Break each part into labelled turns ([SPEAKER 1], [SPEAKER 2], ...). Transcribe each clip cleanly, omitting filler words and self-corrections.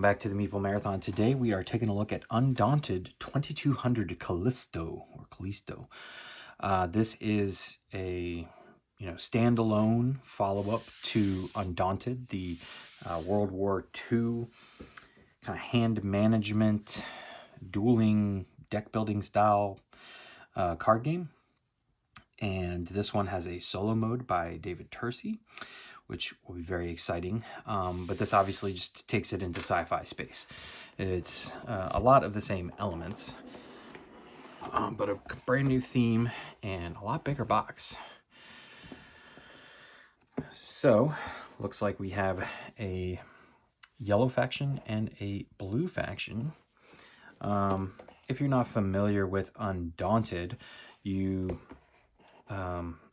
[SPEAKER 1] back to the Meeple Marathon. Today we are taking a look at Undaunted 2200 Callisto, or Callisto. This is a standalone follow-up to Undaunted, the World War II kind of hand management, dueling, deck building style card game. And this one has a solo mode by David Tercey, which will be very exciting. But this obviously just takes it into sci-fi space. It's a lot of the same elements, but a brand new theme and a lot bigger box. So, looks like we have a yellow faction and a blue faction. If you're not familiar with Undaunted, you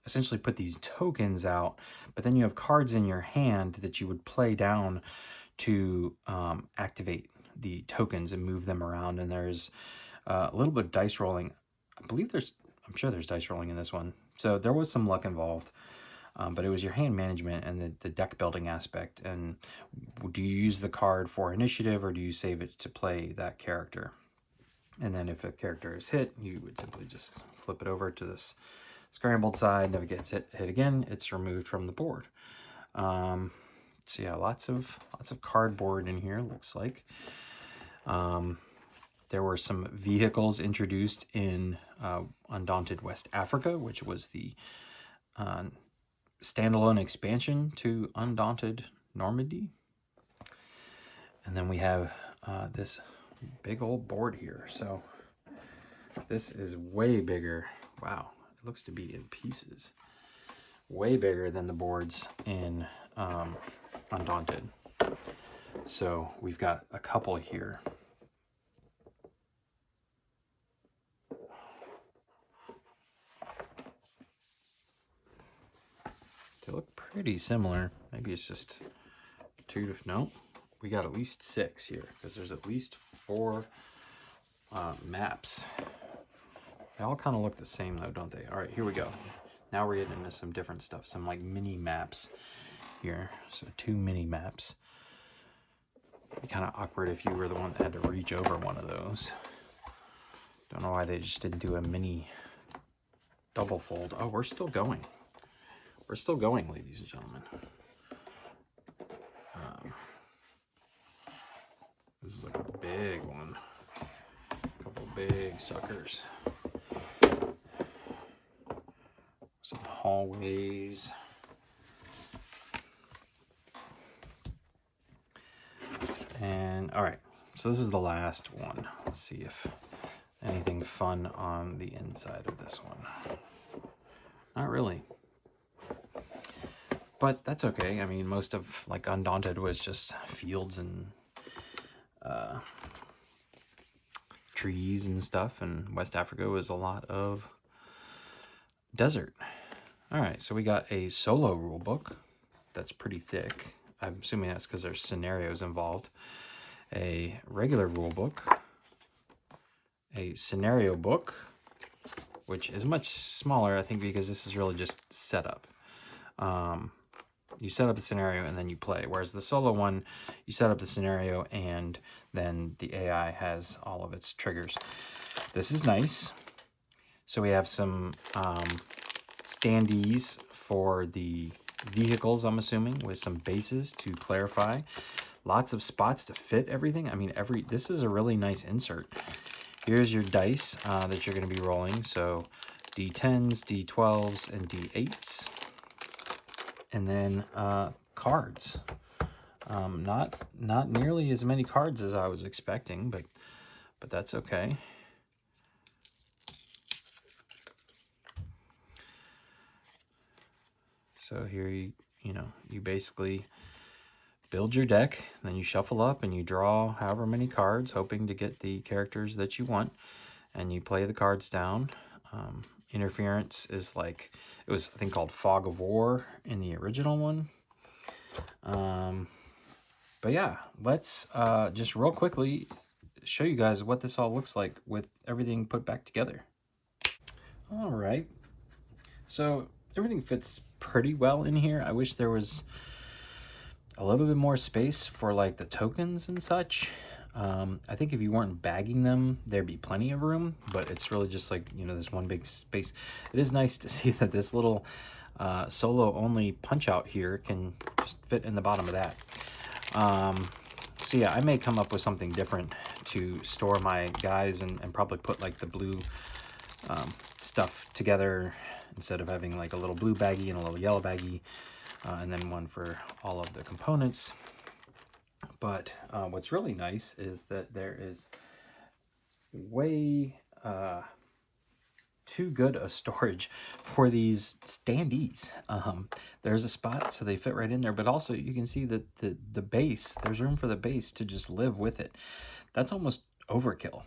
[SPEAKER 1] essentially put these tokens out, but then you have cards in your hand that you would play down to activate the tokens and move them around. And there's a little bit of dice rolling. I'm sure there's dice rolling in this one. So there was some luck involved, but it was your hand management and the deck building aspect. And do you use the card for initiative, or do you save it to play that character? And then if a character is hit, you would simply just flip it over to this scrambled side, and if it gets hit again, it's removed from the board. So yeah, lots of cardboard in here, looks like. There were some vehicles introduced in Undaunted West Africa, which was the standalone expansion to Undaunted Normandy. And then we have this big old board here. So this is way bigger. Wow. It looks to be in pieces. Way bigger than the boards in Undaunted. So we've got a couple here. They look pretty similar. Maybe it's just two. No, we got at least 6 here, because there's at least 4 maps. They all kind of look the same though, don't they? All right, here we go. Now we're getting into some different stuff, some like mini maps here. So 2 mini maps. It'd be kind of awkward if you were the one that had to reach over one of those. Don't know why they just didn't do a mini double fold. Oh, we're still going. We're still going, ladies and gentlemen. This is like a big one. A couple big suckers. Some hallways. And all right, so this is the last one. Let's see if anything fun on the inside of this one. Not really. But that's okay. I mean, most of like Undaunted was just fields and trees and stuff, and West Africa was a lot of desert. All right, so we got a solo rule book that's pretty thick. I'm assuming that's because there's scenarios involved. A regular rule book, a scenario book, which is much smaller, I think, because this is really just setup. You set up a scenario and then you play, whereas the solo one, you set up the scenario and then the AI has all of its triggers. This is nice. So we have some standees for the vehicles, I'm assuming, with some bases to clarify. Lots of spots to fit everything. I mean, this is a really nice insert. Here's your dice that you're going to be rolling. So D10s, D12s, and D8s. And then cards. Not nearly as many cards as I was expecting, but that's okay. So here you basically build your deck, then you shuffle up and you draw however many cards, hoping to get the characters that you want, and you play the cards down. Interference is like, it was, I think, called Fog of War in the original one. But yeah, let's just real quickly show you guys what this all looks like with everything put back together. All right, so everything fits pretty well in here. I wish there was a little bit more space for like the tokens and such. I think if you weren't bagging them, there'd be plenty of room, but it's really just like, you know, this one big space. It is nice to see that this little solo only punch out here can just fit in the bottom of that. So yeah, I may come up with something different to store my guys and probably put like the blue stuff together instead of having like a little blue baggie and a little yellow baggie, and then one for all of the components. But what's really nice is that there is way too good a storage for these standees. There's a spot so they fit right in there, but also you can see that the base, there's room for the base to just live with it. That's almost overkill.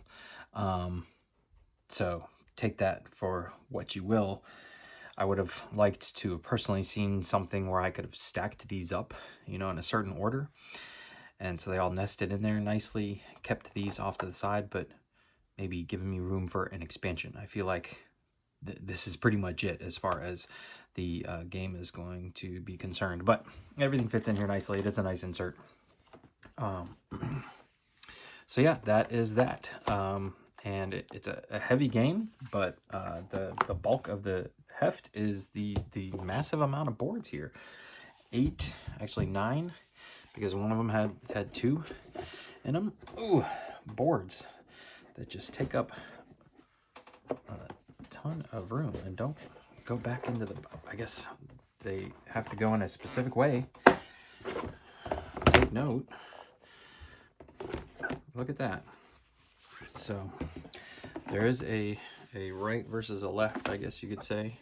[SPEAKER 1] So take that for what you will. I would have liked to have personally seen something where I could have stacked these up, you know, in a certain order. And so they all nested in there nicely, kept these off to the side, but maybe giving me room for an expansion. I feel like this is pretty much it as far as the game is going to be concerned. But everything fits in here nicely. It is a nice insert. So yeah, that is that. And it's a heavy game, but the bulk of the heft is the massive amount of boards here. 8, actually 9, because one of them had 2 in them. Ooh, boards that just take up a ton of room and don't go back into the, I guess they have to go in a specific way. Take note. Look at that. So there is a right versus a left, I guess you could say.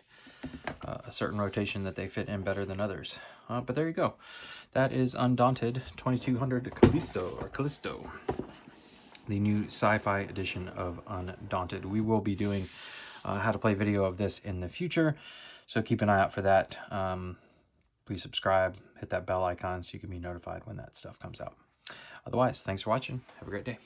[SPEAKER 1] A certain rotation that they fit in better than others. But there you go. That is Undaunted 2200 Callisto, the new Sci-Fi edition of Undaunted. We will be doing how to play video of this in the future, so keep an eye out for that. Please subscribe, hit that bell icon so you can be notified when that stuff comes out. Otherwise, thanks for watching. Have a great day.